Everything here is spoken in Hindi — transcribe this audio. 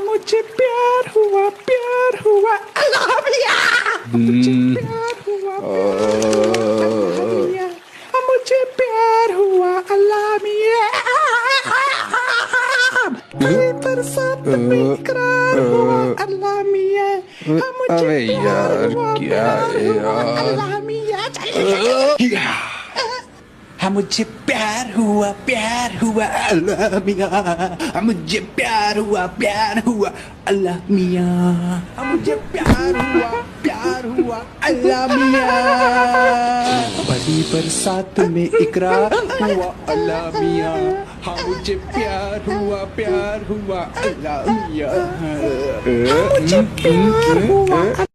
मुझे प्यार हुआ अल्लाह मियां। मुझे प्यार हुआ मुझे प्यार हुआ अल्लाह मियां। बरसात में इकरार हुआ अल्लाह मियां। अबे यार क्या है यार। अल्लाह मियां मुझे प्यार हुआ अल्लाह मियां। मुझे प्यार हुआ अल्लाह मियां। मुझे प्यार हुआ अल्लाह मियां। बड़ी बरसात में इकरार हुआ अल्लाह मियां। हाँ मुझे प्यार हुआ अल्लाह मियां। मुझे प्यार हुआ